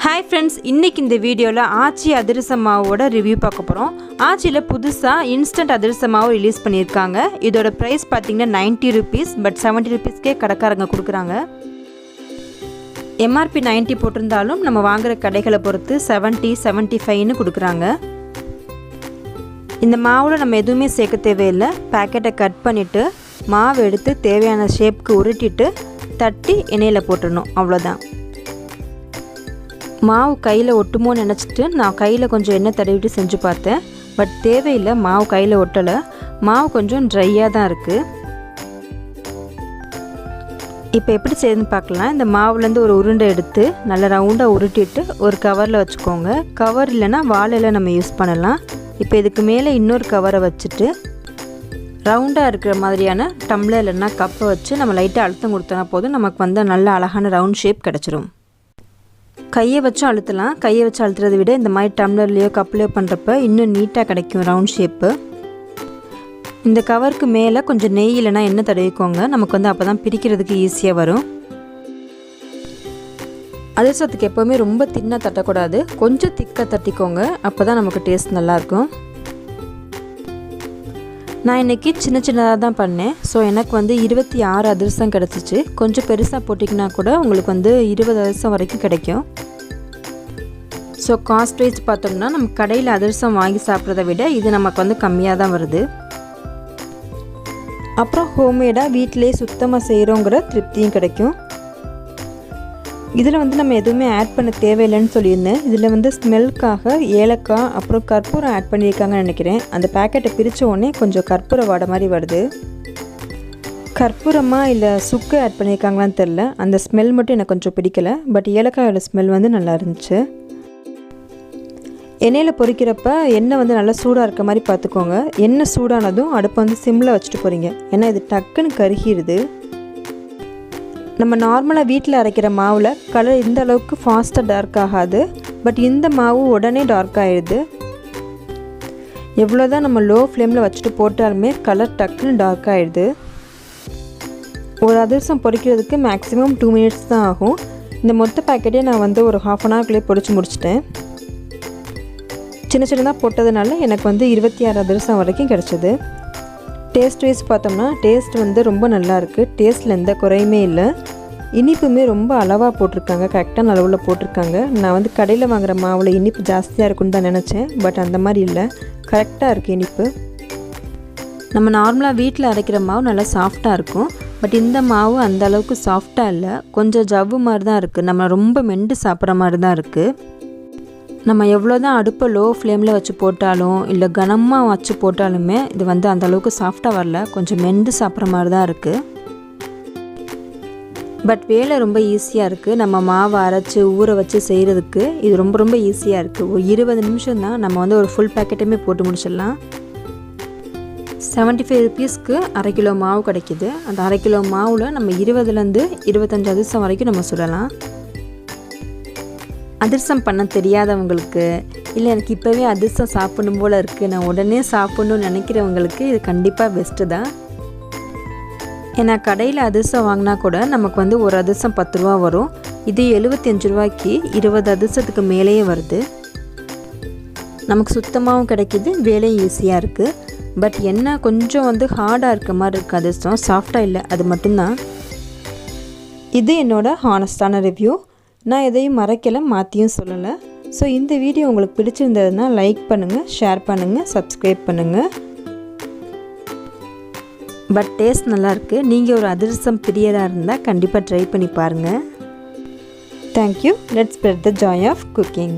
Hi friends, இன்னைக்கு இந்த வீடியோல ஆச்சி அதிரசம் மாவோட ரிவ்யூ பார்க்க போறோம். ஆச்சில புதுசா இன்ஸ்டன்ட் அதிரசம் மாவு ரிலீஸ் பண்ணிருக்காங்க. இதோட பிரைஸ் பாத்தீங்கன்னா 90 rupees பட் 70 rupeesக்கே கடைக்காரங்க கொடுக்கறாங்க. MRP 90 போட்டிருந்தாலும் நம்ம வாங்குற கடைகளை பொறுத்து 70 75 ன்னு கொடுக்கறாங்க. இந்த மாவுல நம்ம எதுவுமே சேர்க்க தேவையில்லை. பாக்கெட்டை கட் பண்ணிட்டு மாவு எடுத்து தேவையான ஷேப்க்கு உருட்டிட்டு தட்டி எண்ணெயில போட்டுறணும். அவ்வளவுதான். மாவு கையில் ஒட்டுமோன்னு நினச்சிட்டு நான் கையில் கொஞ்சம் எண்ணெய் தடவிட்டு செஞ்சு பார்த்தேன். பட் தேவையில்லை, மாவு கையில் ஒட்டலை. மாவு கொஞ்சம் ட்ரையாக தான் இருக்குது. இப்போ எப்படி செய்யுதுன்னு பார்க்கலாம். இந்த மாவுலேருந்து ஒரு உருண்டை எடுத்து நல்லா ரவுண்டாக உருட்டிட்டு ஒரு கவரில் வச்சுக்கோங்க. கவர் இல்லைன்னா வாழையில் நம்ம யூஸ் பண்ணலாம். இப்போ இதுக்கு மேலே இன்னொரு கவரை வச்சுட்டு ரவுண்டாக இருக்கிற மாதிரியான டம்ளர் இல்லைன்னா கப்பை வச்சு நம்ம லைட்டாக அழுத்தம் கொடுத்தோன்னா போதும், நமக்கு வந்து நல்ல அழகான ரவுண்ட் ஷேப் கிடச்சிரும். கையை வச்சு அழுத்தலாம். கையை வச்சு அழுத்துறதை விட இந்த மாதிரி டம்ளர்லேயோ கப்லேயோ பண்ணுறப்ப இன்னும் நீட்டாக கிடைக்கும் ரவுண்ட் ஷேப்பு. இந்த கவருக்கு மேலே கொஞ்சம் நெய் இல்லைனா எண்ணெய் தடவிக்கோங்க. நமக்கு வந்து அப்போ தான் பிரிக்கிறதுக்கு ஈஸியாக வரும். அதிரசத்துக்கு எப்போவுமே ரொம்ப தின்னாக தட்டக்கூடாது, கொஞ்சம் திக்காக தட்டிக்கோங்க. அப்போ தான் நமக்கு டேஸ்ட் நல்லாயிருக்கும். நான் இன்றைக்கி சின்ன சின்னதாக தான் பண்ணேன். ஸோ எனக்கு வந்து 26 அதிரசம் கிடச்சிச்சு. கொஞ்சம் பெருசாக போட்டிங்கன்னா கூட உங்களுக்கு வந்து 20 அதிரசம் வரைக்கும் கிடைக்கும். ஸோ காஸ்ட் வைஸ் பார்த்தோம்னா நம்ம கடையில் அதிரசம் வாங்கி சாப்பிட்றத விட இது நமக்கு வந்து கம்மியாக தான் வருது. அப்புறம் ஹோம்மேடாக வீட்டிலே சுத்தமாக செய்கிறோங்கிற திருப்தியும் கிடைக்கும். இதில் வந்து நம்ம எதுவுமே ஆட் பண்ண தேவையில்லைன்னு சொல்லியிருந்தேன். இதில் வந்து ஸ்மெல்க்காக ஏலக்காய் அப்புறம் கற்பூரம் ஆட் பண்ணியிருக்காங்கன்னு நினைக்கிறேன். அந்த பேக்கெட்டை பிரித்த உடனே கொஞ்சம் கற்பூர வாடை மாதிரி வருது. கற்பூரமாக இல்லை சுக்கு ஆட் பண்ணியிருக்காங்களான்னு தெரில. அந்த ஸ்மெல் மட்டும் எனக்கு கொஞ்சம் பிடிக்கலை. பட் ஏலக்காயோட ஸ்மெல் வந்து நல்லா இருந்துச்சு. எண்ணெயில் பொரிக்கிறப்ப எண்ணெய் வந்து நல்லா சூடாக இருக்க மாதிரி பார்த்துக்கோங்க. எண்ணெய் சூடானதும் அடுப்பை வந்து சிம்மில் வச்சுட்டு போகிறீங்க. ஏன்னா இது டக்குன்னு கருகிடுது. நம்ம நார்மலாக வீட்டில் அரைக்கிற மாவில் கலர் இந்த அளவுக்கு ஃபாஸ்ட்டாக டார்க் ஆகாது. பட் இந்த மாவு உடனே டார்க் ஆகிடுது. எவ்வளோ தான் நம்ம லோ ஃப்ளேமில் வச்சுட்டு போட்டாலுமே கலர் டக்குன்னு டார்க் ஆகிடுது. ஒரு அதிரசம் பொரிக்கிறதுக்கு மேக்ஸிமம் 2 minutes தான் ஆகும். இந்த மொத்த பேக்கெட்டே நான் வந்து ஒரு 1/2 an hourக்குள்ளே பொரித்து முடிச்சிட்டேன். சின்ன சின்னதாக போட்டதுனால எனக்கு வந்து 26 அதிரசம் வரைக்கும் கிடச்சிது. டேஸ்ட் வைஸ் பார்த்தோம்னா டேஸ்ட் வந்து ரொம்ப நல்லாயிருக்கு. டேஸ்ட்டில் எந்த குறையுமே இல்லை. இனிப்புமே ரொம்ப அளவாக போட்டிருக்காங்க, கரெக்டான அளவில் போட்டிருக்காங்க. நான் வந்து கடையில் வாங்குகிற மாவில் இனிப்பு ஜாஸ்தியாக இருக்குன்னு தான் நினச்சேன். பட் அந்த மாதிரி இல்லை, கரெக்டாக இருக்குது இனிப்பு. நம்ம நார்மலாக வீட்டில் அரைக்கிற மாவு நல்லா சாஃப்டாக இருக்கும். பட் இந்த மாவு அந்த அளவுக்கு சாஃப்டாக இல்லை, கொஞ்சம் ஜவ்வு மாதிரி தான் இருக்குது. நம்ம ரொம்ப மெண்டு சாப்பிட்ற மாதிரி தான் இருக்குது. நம்ம எவ்வளோ தான் அடுப்பை லோ ஃப்ளேமில் வச்சு போட்டாலும் இல்லை கனமாக வச்சு போட்டாலுமே இது வந்து அந்தளவுக்கு சாஃப்டாக வரல, கொஞ்சம் மெண்டு சாப்பிட்ற மாதிரி தான் இருக்குது. பட் வேலை ரொம்ப ஈஸியாக இருக்குது. நம்ம மாவை அரைச்சி ஊற வச்சு செய்கிறதுக்கு இது ரொம்ப ரொம்ப ஈஸியாக இருக்குது. ஒரு 20 நிமிஷம் தான் நம்ம வந்து ஒரு ஃபுல் பேக்கெட்டுமே போட்டு முடிச்சிடலாம். 75 rupeesக்கு 1/2 கிலோ மாவு கிடைக்கிது. அந்த 1/2 கிலோ மாவில் நம்ம 20லேருந்து 25 அதிரசம் வரைக்கும் நம்ம சுடலாம். அதிரசம் பண்ண தெரியாதவங்களுக்கு இல்லை எனக்கு இப்போவே அதிரசம் சாப்பிடணும் போல் இருக்குது, நான் உடனே சாப்பிட்ணுன்னு நினைக்கிறவங்களுக்கு இது கண்டிப்பாக பெஸ்ட்டு தான். ஏன்னா கடையில் அதிரசம் வாங்கினா கூட நமக்கு வந்து ஒரு அதிரசம் 10 ரூபா வரும். இது 75 ரூபாய்க்கு 20 அதிரசத்துக்கு மேலேயே வருது. நமக்கு சுத்தமாகவும் கிடைக்கிது, வேலையும் ஈஸியாக இருக்குது. பட் என்ன கொஞ்சம் வந்து ஹார்டாக இருக்க மாதிரி இருக்குது அதிரசம், சாஃப்டாக இல்லை, அது மட்டும்தான். இது என்னோடய ஹானஸ்டான ரிவ்யூ. நான் எதையும் மறைக்கலை, மாற்றியும் சொல்லலை. ஸோ இந்த வீடியோ உங்களுக்கு பிடிச்சிருந்ததுன்னா லைக் பண்ணுங்கள், ஷேர் பண்ணுங்கள், சப்ஸ்கிரைப் பண்ணுங்கள். பட் டேஸ்ட் நல்லாயிருக்கு. நீங்கள் ஒரு அதிரசம் பிரியராக இருந்தால் கண்டிப்பாக ட்ரை பண்ணி பாருங்கள். Thank you. Let's spread the joy of cooking.